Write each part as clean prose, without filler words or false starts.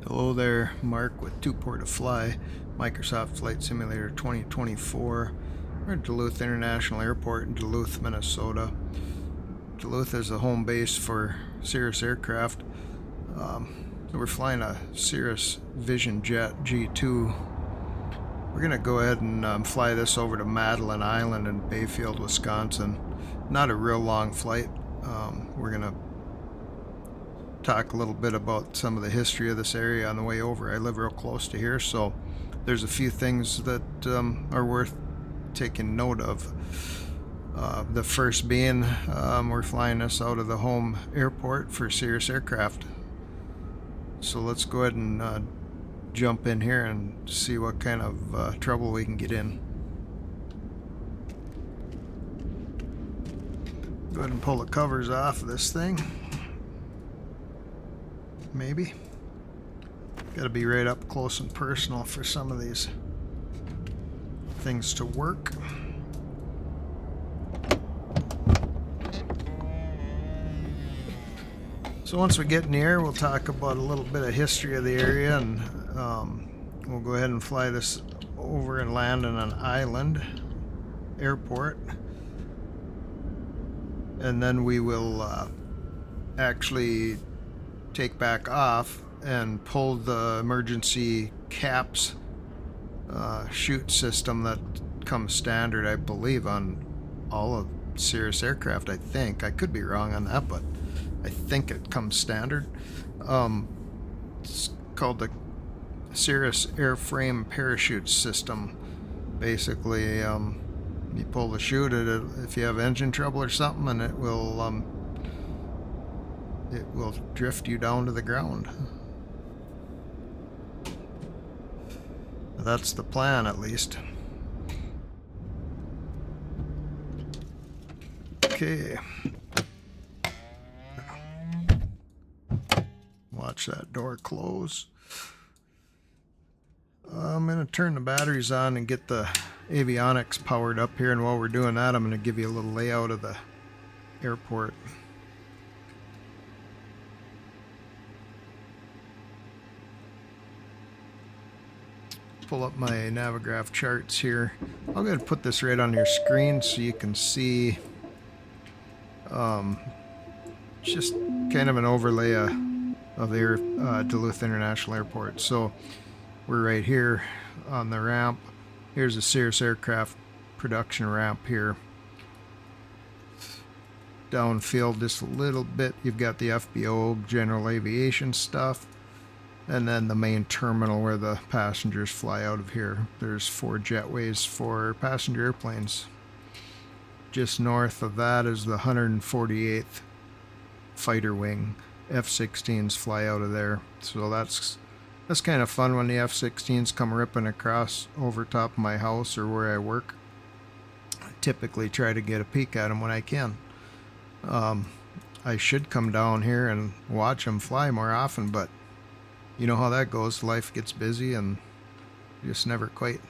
Hello there, Mark with Two Port to Fly, Microsoft Flight Simulator 2024. We're at Duluth International Airport in Duluth, Minnesota. Duluth is the home base for Cirrus Aircraft. We're flying a Cirrus Vision Jet G2. We're going to go ahead and fly this over to Madeline Island in Bayfield, Wisconsin. Not a real long flight. We're going to talk a little bit about some of the history of this area on the way over. I live real close to here, so there's a few things that are worth taking note of. The first being we're flying this out of the home airport for Cirrus Aircraft. So let's go ahead and jump in here and see what kind of trouble we can get in. Go ahead and pull the covers off of this thing. Maybe. Gotta be right up close and personal for some of these things to work. So once we get in the air, we'll talk about a little bit of history of the area, and we'll go ahead and fly this over and land in an island airport, and then we will actually take back off and pull the emergency caps chute system that comes standard, I believe, on all of Cirrus Aircraft. I think I could be wrong on that, but I think it comes standard. It's called the Cirrus Airframe Parachute System. Basically, you pull the chute if you have engine trouble or something, and it will drift you down to the ground. That's the plan, at least. Okay. Watch that door close. I'm going to turn the batteries on and get the avionics powered up here, and while we're doing that, I'm going to give you a little layout of the airport. Pull up my Navigraph charts here. I'll go ahead and put this right on your screen so you can see just kind of an overlay of the Duluth International Airport. So we're right here on the ramp. Here's a Cirrus Aircraft production ramp here. Downfield just a little bit, you've got the FBO general aviation stuff, and then the main terminal where the passengers fly out of here. There's 4 jetways for passenger airplanes. Just north of that is the 148th fighter wing. F-16s fly out of there. So that's kind of fun when the F-16s come ripping across over top of my house or where I work. I typically try to get a peek at them when I can. I should come down here and watch them fly more often, but you know how that goes. Life gets busy and you just never quite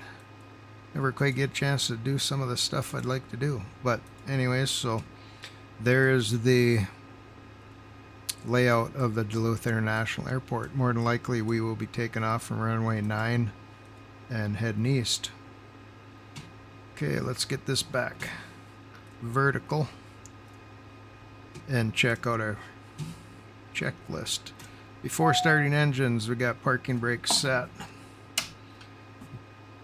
get a chance to do some of the stuff I'd like to do. But anyways, so there is the layout of the Duluth International Airport. More than likely we will be taking off from runway 9 and heading east. Okay, let's get this back vertical and check out our checklist. Before starting engines, we got parking brakes set.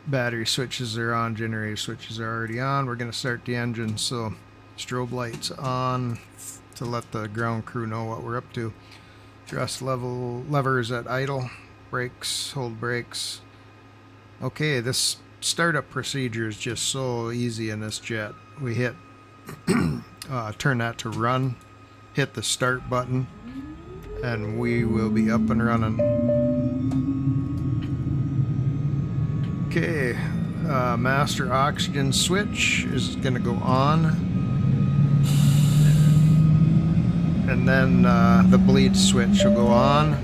Battery switches are on, generator switches are already on. We're going to start the engine, so strobe lights on to let the ground crew know what we're up to. Thrust level levers at idle. Brakes, hold brakes. Okay, this startup procedure is just so easy in this jet. We hit turn that to run, hit the start button, and we will be up and running. Okay, master oxygen switch is going to go on, and then the bleed switch will go on.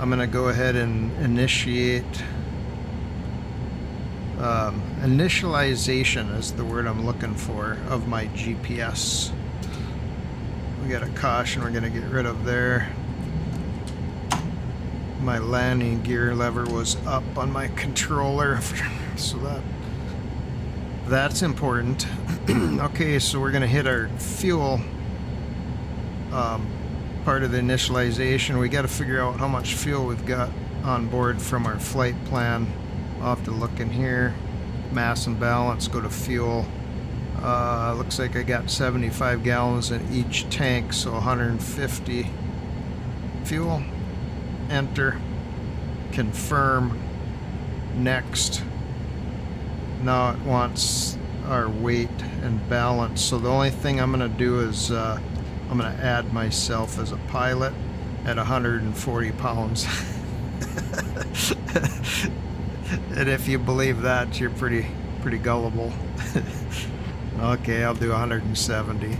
I'm going to go ahead and initiate. Initialization is the word I'm looking for of my GPS. We got a caution we're going to get rid of there. my landing gear lever was up on my controller, so that's important. Okay, so we're gonna hit our fuel part of the initialization. We got to figure out how much fuel we've got on board from our flight plan. I'll have to look in here, mass and balance, go to fuel. Looks like I got 75 gallons in each tank, so 150 fuel. Enter, confirm, next. Now it wants our weight and balance, so the only thing I'm going to do is I'm going to add myself as a pilot at 140 pounds. And if you believe that, you're pretty gullible. Okay, I'll do 170.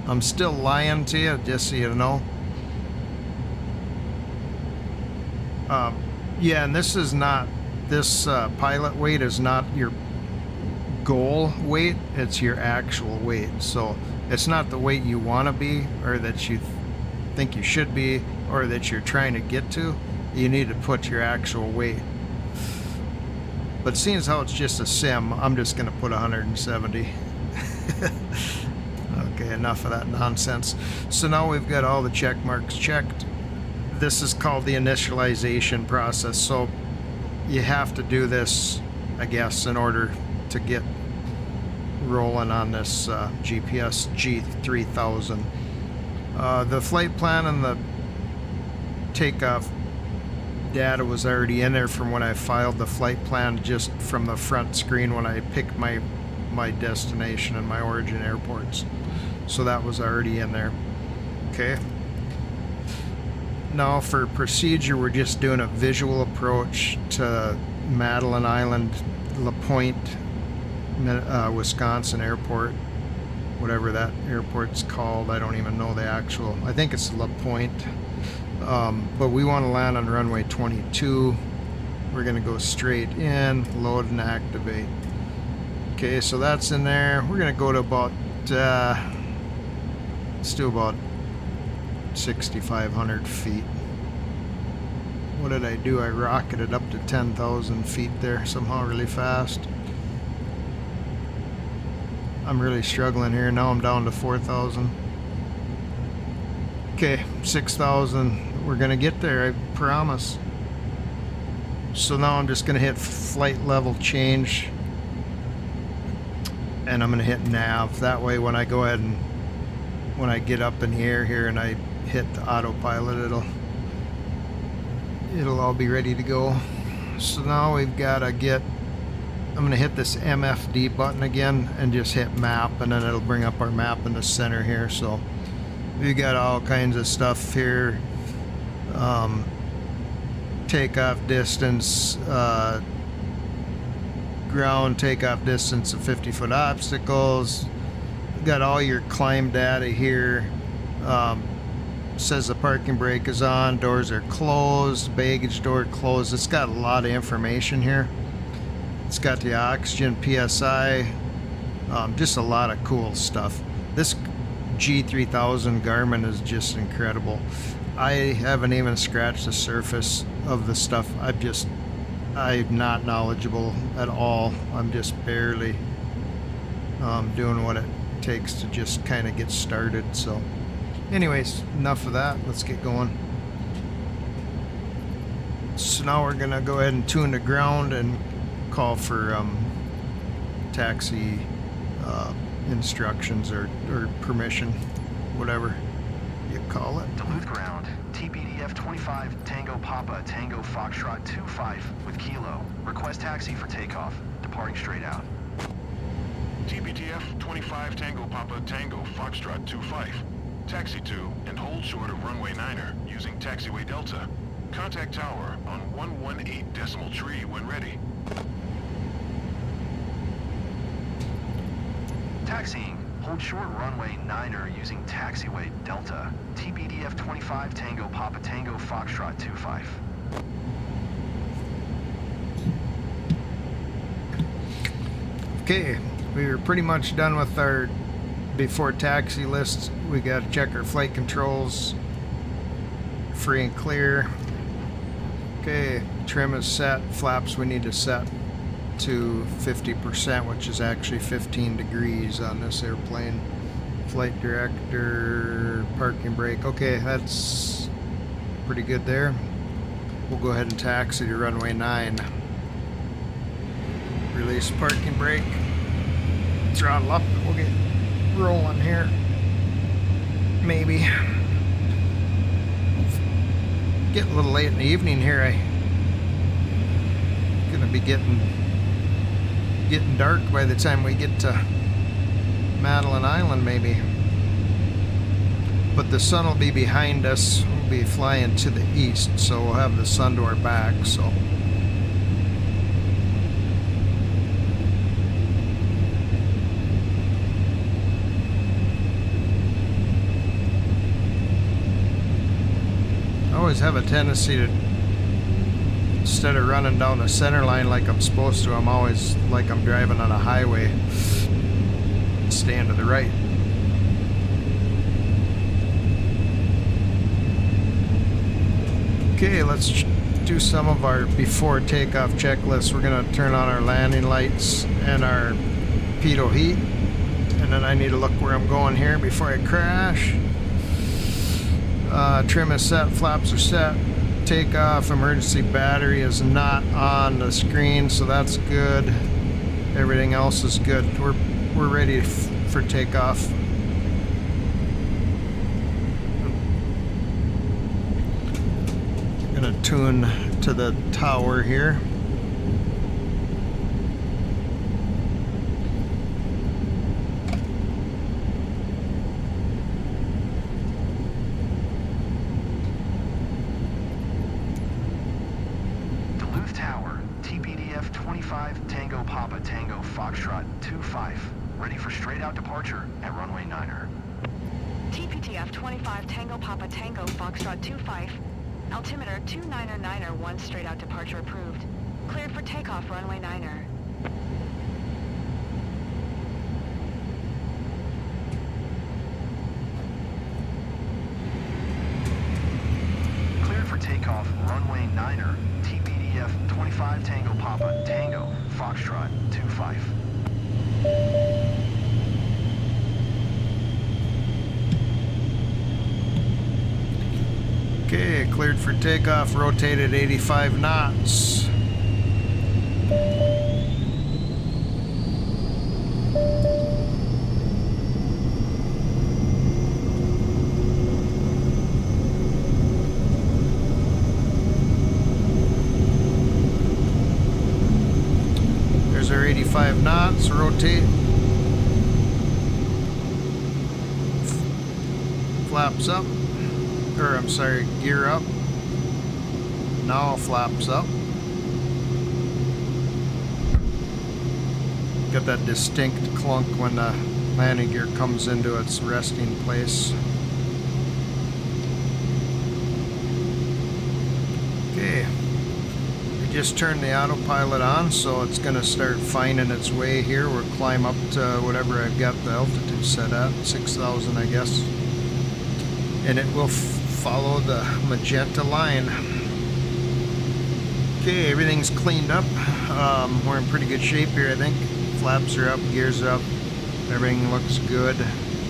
I'm still lying to you, just so you know. Yeah, and this is not, this pilot weight is not your goal weight, it's your actual weight. So it's not the weight you want to be, or that you think you should be, or that you're trying to get to. You need to put your actual weight. But seeing as how it's just a sim, I'm just going to put 170. Okay, enough of that nonsense. So now we've got all the check marks checked. This is called the initialization process. So you have to do this, I guess, in order to get rolling on this GPS G3000. The flight plan and the takeoff data was already in there from when I filed the flight plan, just from the front screen when I picked my destination and my origin airports. So that was already in there. Okay. Now for procedure, we're just doing a visual approach to Madeline Island, La Pointe, Wisconsin airport, whatever that airport's called. I don't even know the actual, I think it's La Pointe. But we want to land on runway 22. We're going to go straight in, load and activate. Okay, so that's in there. We're going to go to about, let's do about 6,500 feet. What did I do? I rocketed up to 10,000 feet there somehow really fast. I'm really struggling here. Now I'm down to 4,000. Okay, 6,000. We're gonna get there, I promise. So now I'm just gonna hit flight level change, and I'm gonna hit nav. That way when I go ahead and when I get up in the air here and I hit the autopilot, it'll all be ready to go. So now we've got to get, I'm going to hit this MFD button again and just hit map, and then it'll bring up our map in the center here. So we got all kinds of stuff here. Takeoff distance, ground takeoff distance of 50-foot obstacles. Got all your climb data here. Says the parking brake is on, doors are closed, baggage door closed. It's got a lot of information here. It's got the oxygen, PSI, just a lot of cool stuff. This G3000 Garmin is just incredible. I haven't even scratched the surface of the stuff. I'm not knowledgeable at all. I'm just barely doing what it takes to just kind of get started. So anyways, enough of that. Let's get going. So now we're gonna go ahead and tune the ground and call for taxi instructions or permission, whatever you call it. Duluth ground, TBDF 25 Tango Papa Tango Foxtrot 25 with Kilo. Request taxi for takeoff. Departing straight out. TBTF 25 Tango Papa Tango Foxtrot 25. Taxi to and hold short of runway 9er using taxiway Delta. Contact tower on 118 decimal tree when ready. Taxiing. Hold short runway 9er using taxiway Delta. TBDF 25 Tango Papa Tango Foxtrot 25. Okay, we were pretty much done with our before taxi lists. We got to check our flight controls, free and clear. Okay, trim is set. Flaps we need to set to 50%, which is actually 15 degrees on this airplane. Flight director, parking brake. Okay, that's pretty good there. We'll go ahead and taxi to runway 9. Release parking brake. Throttle up. We'll get rolling here. Maybe. Getting a little late in the evening here. Gonna be getting dark by the time we get to Madeline Island, maybe. But the sun will be behind us. We'll be flying to the east, so we'll have the sun to our back. So. I always have a tendency to, instead of running down the center line like I'm supposed to, I'm always like I'm driving on a highway. Stand to the right. Okay, let's do some of our before takeoff checklists. We're going to turn on our landing lights and our pitot heat. And then I need to look where I'm going here before I crash. Trim is set, flaps are set. Takeoff emergency battery is not on the screen, so that's good. Everything else is good. We're ready for takeoff. Gonna tune to the tower here. Duluth Tower, TBDF 25 Tango Papa Tango Foxtrot 25. Ready for straight out departure at runway 9er. TPTF 25 Tango Papa Tango Foxtrot 25. Altimeter 299er1 straight out departure approved. Cleared for takeoff runway 9er. Cleared for takeoff runway 9er. TBDF 25 Tango Papa Tango Foxtrot 25. Okay, cleared for takeoff, rotated 85 knots. There's our 85 knots, rotate. Flaps up. Or I'm sorry, gear up. Now flaps up. Got that distinct clunk when the landing gear comes into its resting place. Okay, we just turned the autopilot on, so it's going to start finding its way here. We'll climb up to whatever I've got the altitude set at, 6,000 I guess. And it will follow the magenta line. Okay, everything's cleaned up. We're in pretty good shape here, I think. Flaps are up, gears are up. Everything looks good.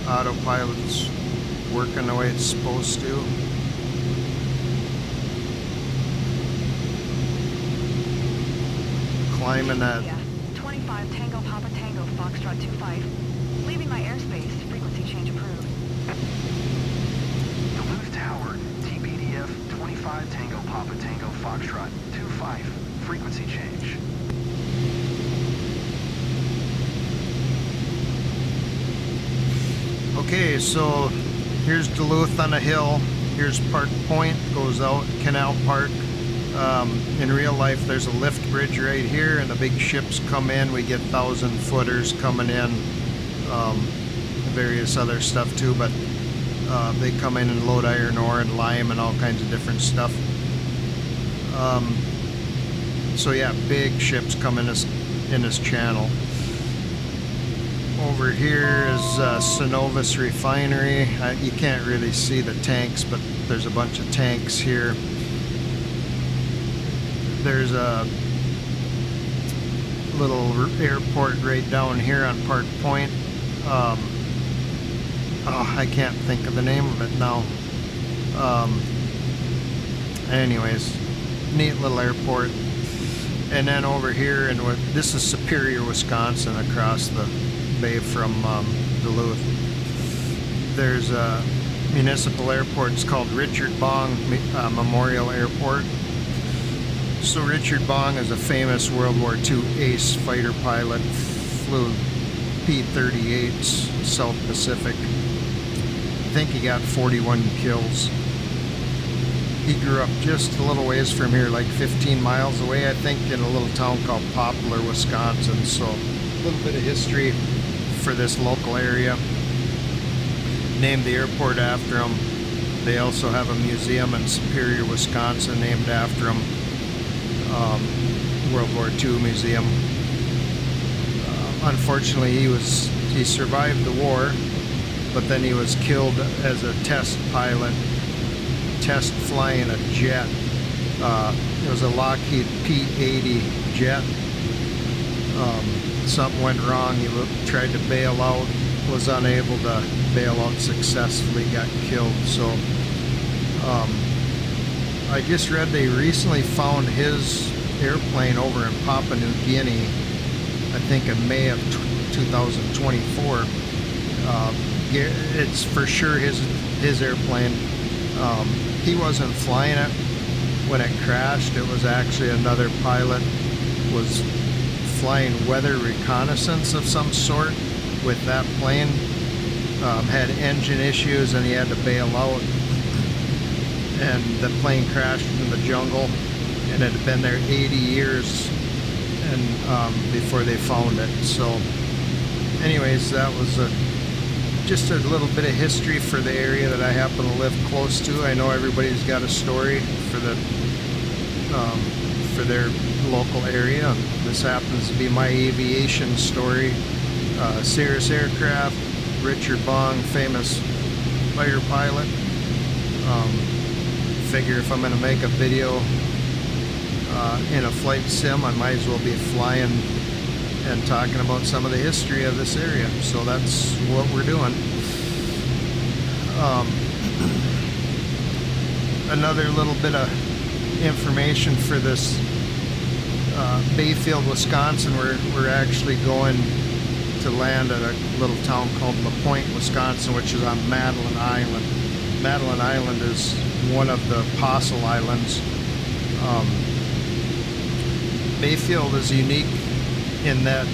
Autopilot's working the way it's supposed to. Climbing that. 25 Tango Papa Tango Foxtrot 25. Leaving my airspace. Frequency change approved. Duluth Tower, TBDF 25 Tango Papa Tango Foxtrot 25. Frequency change. Okay, so here's Duluth on a hill. Here's Park Point, goes out Canal Park. In real life, there's a lift bridge right here, and the big ships come in. We get 1,000-footers coming in, various other stuff too, but they come in and load iron ore and lime and all kinds of different stuff. So yeah, big ships come in this channel. Over here is Synovus Refinery. You can't really see the tanks, but there's a bunch of tanks here. There's a little airport right down here on Park Point. I can't think of the name of it now. Anyways, neat little airport. And then over here, and this is Superior, Wisconsin, across the bay from Duluth. There's a municipal airport. It's called Richard Bong Memorial Airport. So Richard Bong is a famous World War II ace fighter pilot, flew P-38s, South Pacific. I think he got 41 kills. He grew up just a little ways from here, like 15 miles away, I think, in a little town called Poplar, Wisconsin. So a little bit of history for this local area. Named the airport after him. They also have a museum in Superior, Wisconsin named after him. World War II museum. Unfortunately, he survived the war, but then he was killed as a test pilot, test flying a jet. It was a Lockheed P-80 jet. Something went wrong. He tried to bail out, was unable to bail out successfully, got killed. So I just read they recently found his airplane over in Papua New Guinea, I think in May of 2024. It's for sure his airplane. He wasn't flying it when it crashed. It was actually another pilot was flying weather reconnaissance of some sort with that plane. Had engine issues and he had to bail out, and the plane crashed in the jungle, and it had been there 80 years and before they found it. So anyways, that was just a little bit of history for the area that I happen to live close to. I know everybody's got a story for their local area. This happens to be my aviation story. Cirrus Aircraft, Richard Bong, famous fighter pilot. Figure if I'm going to make a video in a flight sim, I might as well be flying and talking about some of the history of this area. So that's what we're doing. Another little bit of information for this Bayfield, Wisconsin. We're actually going to land at a little town called LaPointe, Wisconsin, which is on Madeline Island. Madeline Island is one of the Apostle Islands. Bayfield is unique in that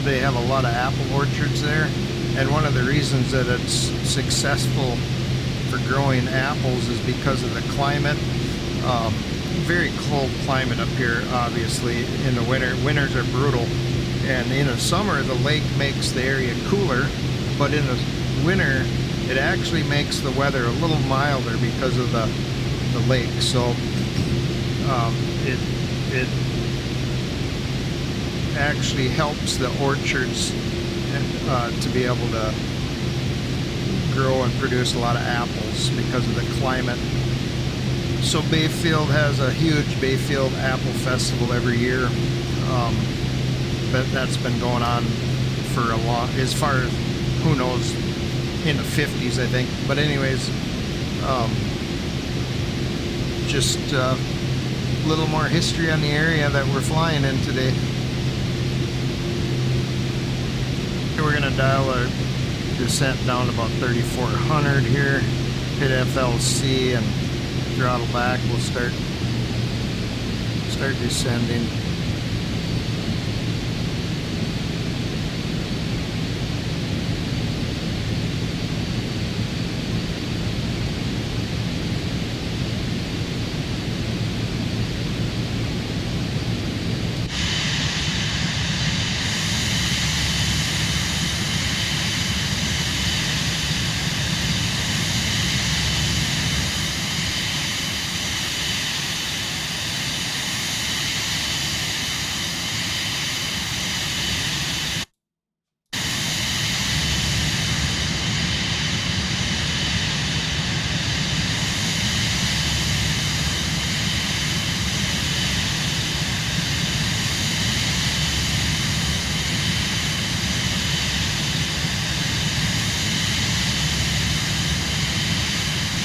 they have a lot of apple orchards there, and one of the reasons that it's successful for growing apples is because of the climate. Very cold climate up here, obviously. In the winters are brutal, and in the summer the lake makes the area cooler, but in the winter it actually makes the weather a little milder because of the lake. So it actually helps the orchards to be able to grow and produce a lot of apples because of the climate. So Bayfield has a huge Bayfield Apple Festival every year. But that's been going on for a long, as far as, who knows, in the 50s, I think. But anyways, just a little more history on the area that we're flying in today. We're gonna dial our descent down to about 3,400 here, hit FLC and throttle back. We'll start descending.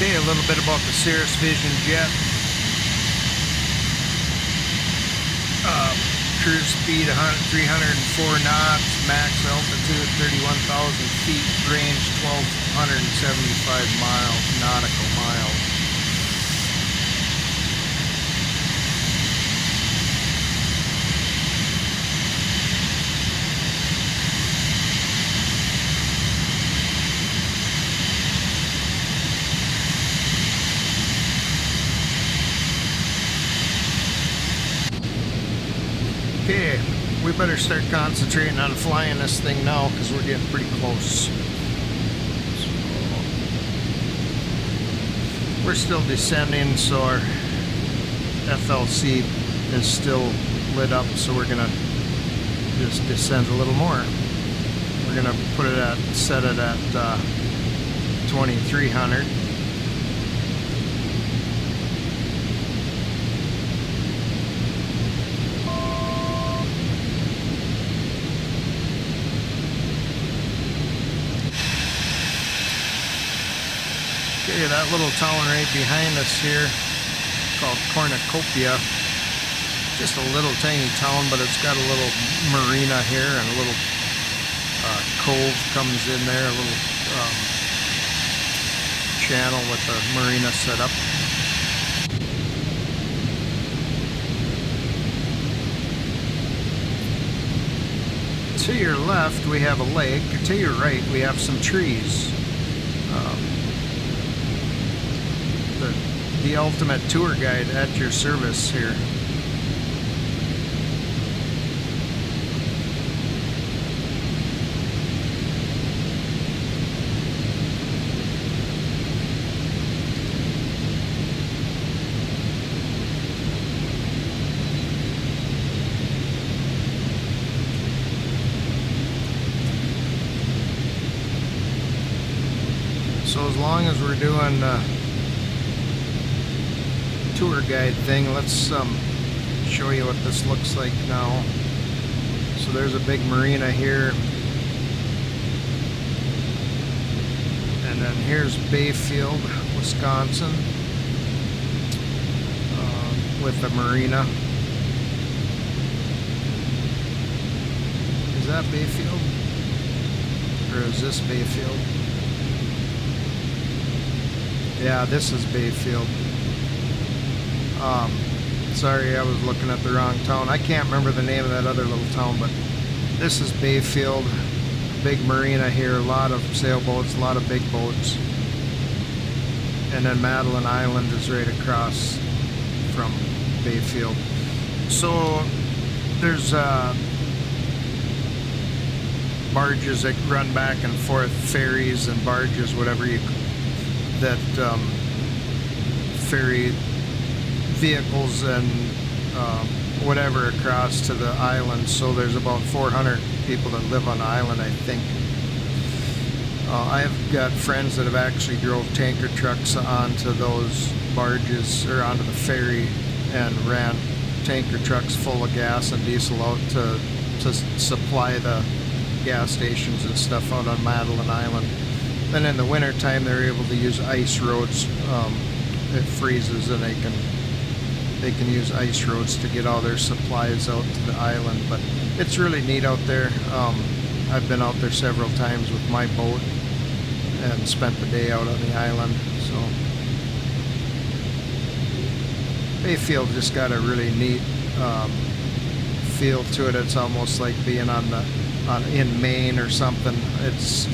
Okay, a little bit about the Cirrus Vision Jet. Cruise speed 304 knots, max altitude 31,000 feet, range 1,275 nautical miles. Okay, we better start concentrating on flying this thing now because we're getting pretty close. So, we're still descending, so our FLC is still lit up, so we're gonna just descend a little more. We're gonna put it at, set it at 2300. Okay, that little town right behind us here, called Cornucopia. Just a little tiny town, but it's got a little marina here and a little cove comes in there, a little channel with a marina set up. To your left, we have a lake. To your right, we have some trees. The ultimate tour guide at your service here. So as long as we're doing tour guide thing, let's show you what this looks like now. So there's a big marina here, and then here's Bayfield, Wisconsin, with the marina. Is that Bayfield, or is this Bayfield? Yeah, this is Bayfield. Sorry, I was looking at the wrong town. I can't remember the name of that other little town, but this is Bayfield. Big marina here, a lot of sailboats, a lot of big boats. And then Madeline Island is right across from Bayfield. So there's barges that run back and forth, ferries and barges, whatever you, that ferry vehicles and whatever across to the island. So there's about 400 people that live on the island, I think. I've got friends that have actually drove tanker trucks onto those barges or onto the ferry and ran tanker trucks full of gas and diesel out to supply the gas stations and stuff out on Madeline Island. Then in the winter time they're able to use ice roads. It freezes and they can use ice roads to get all their supplies out to the island. But it's really neat out there. I've been out there several times with my boat and spent the day out on the island. So Bayfield just got a really neat feel to it. It's almost like being in Maine or something. It's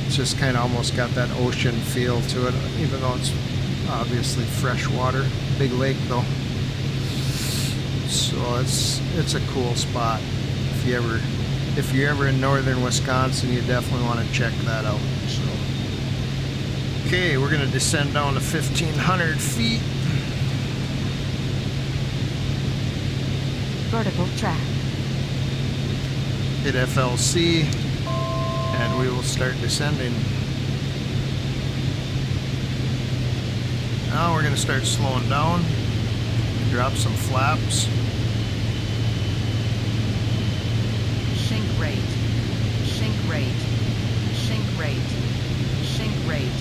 just kind of almost got that ocean feel to it, even though it's obviously fresh water. Big lake though. So it's a cool spot. If you're ever in northern Wisconsin, you definitely want to check that out. So okay, we're gonna descend down to 1,500 feet. Vertical track. Hit FLC, and we will start descending. Now we're going to start slowing down, drop some flaps. Sink rate, sink rate, sink rate, sink rate.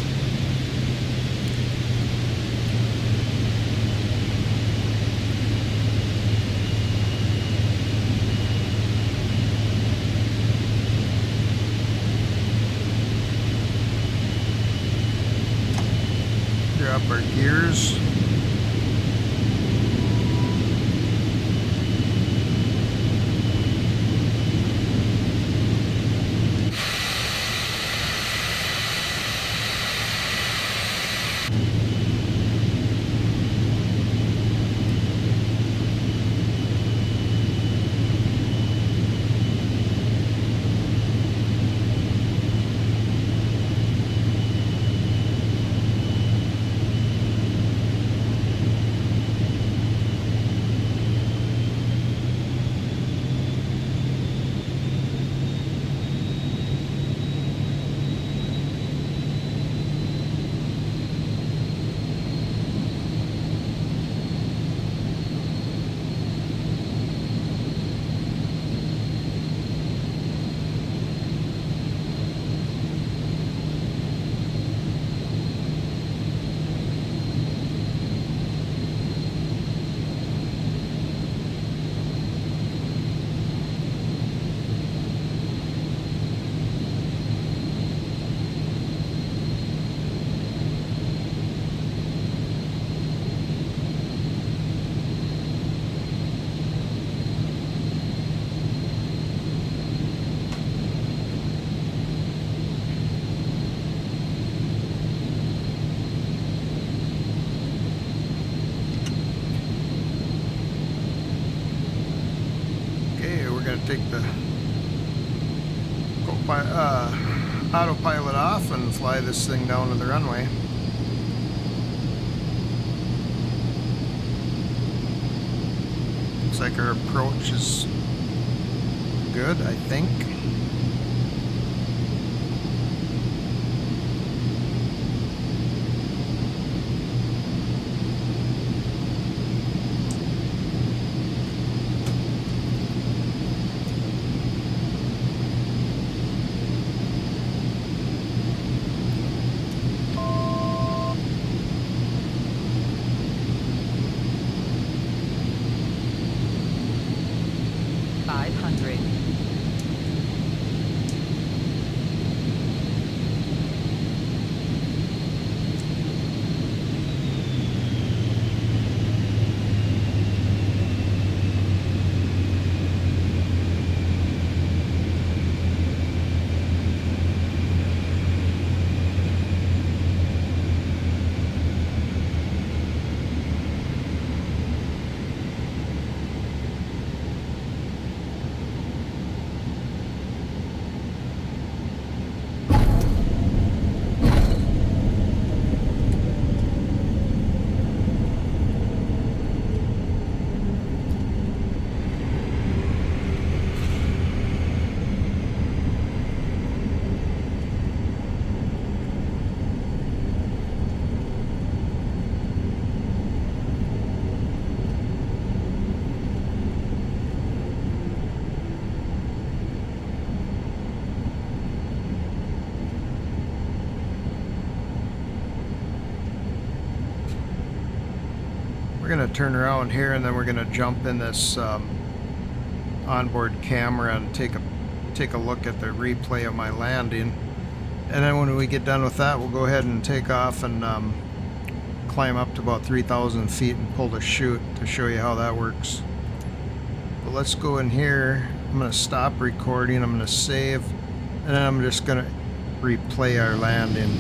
take the autopilot off and fly this thing down to the runway. Looks like our approach is good, I think. We're going to turn around here and then we're going to jump in this onboard camera and take a look at the replay of my landing. And then when we get done with that, we'll go ahead and take off and climb up to about 3,000 feet and pull the chute to show you how that works. But let's go in here. I'm going to stop recording. I'm going to save. And then I'm just going to replay our landing.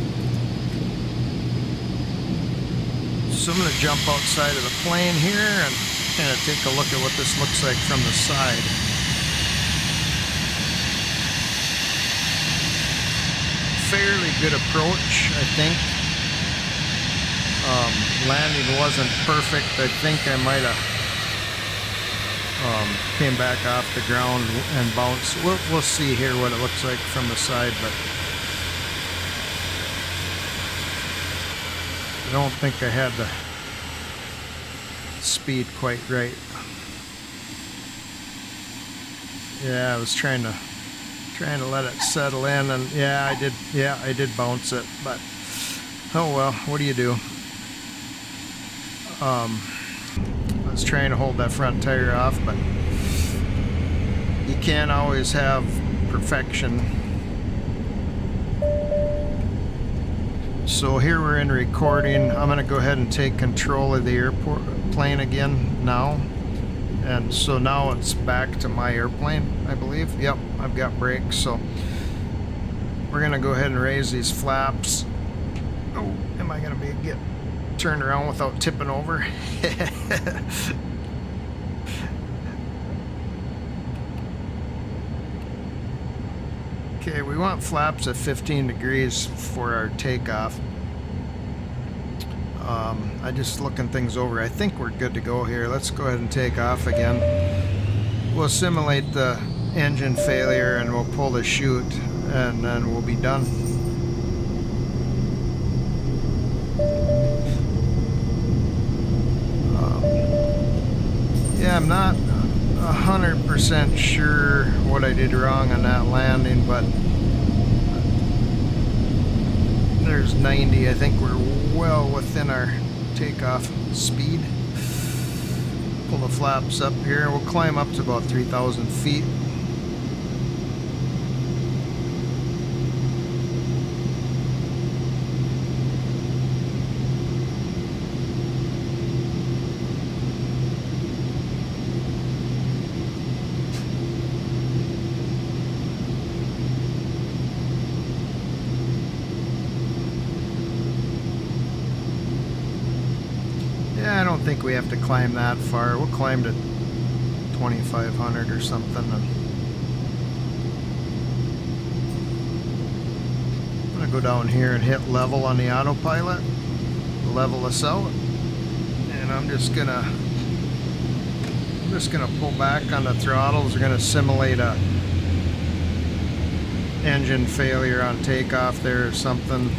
So I'm going to jump outside of the plane here and kind of take a look at what this looks like from the side. Fairly good approach, I think. Landing wasn't perfect. I think I might have came back off the ground and bounced. We'll see here what it looks like from the side, but I don't think I had the speed quite right. Yeah, I was trying to let it settle in, and yeah, I did bounce it, but oh well, what do you do? I was trying to hold that front tire off, but you can't always have perfection. So here we're in recording. I'm going to go ahead and take control of the airplane again now. And so now it's back to my airplane, I believe. Yep, I've got brakes. So we're going to go ahead and raise these flaps. Oh, am I going to get turned around without tipping over? Okay, we want flaps at 15 degrees for our takeoff. I just looking things over. I think we're good to go here. Let's go ahead and take off again. We'll simulate the engine failure and we'll pull the chute and then we'll be done. Yeah, I'm not 100% sure what I did wrong on that landing, but there's 90. I think we're well within our takeoff speed. Pull the flaps up here. We'll climb up to about 3,000 feet. I don't think we have to climb that far. We'll climb to 2,500 or something and gonna go down here and hit level on the autopilot, level us out, and I'm just gonna pull back on the throttles. We're gonna simulate a engine failure on takeoff there or something.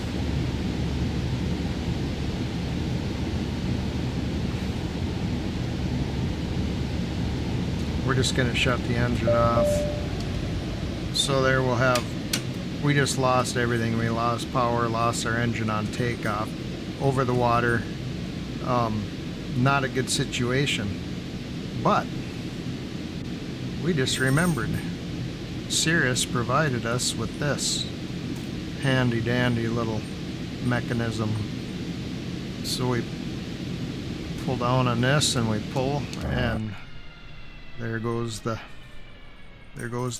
We're just gonna shut the engine off. So there we'll have, we just lost everything. We lost power, lost our engine on takeoff over the water. Not a good situation, but we just remembered Cirrus provided us with this handy dandy little mechanism. So we pull down on this and we pull, and there goes the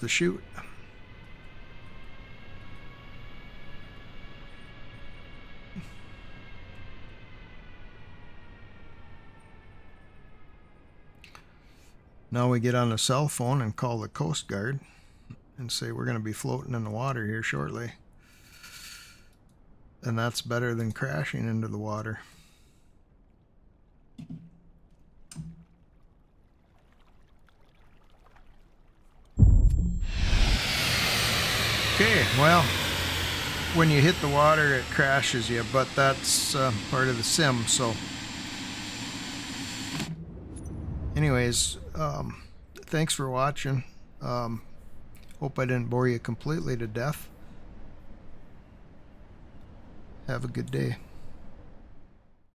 chute. Now we get on the cell phone and call the Coast Guard and say we're going to be floating in the water here shortly. And that's better than crashing into the water. Okay, well, when you hit the water it crashes you, but that's part of the sim. So anyways, thanks for watching. Hope I didn't bore you completely to death. Have a good day.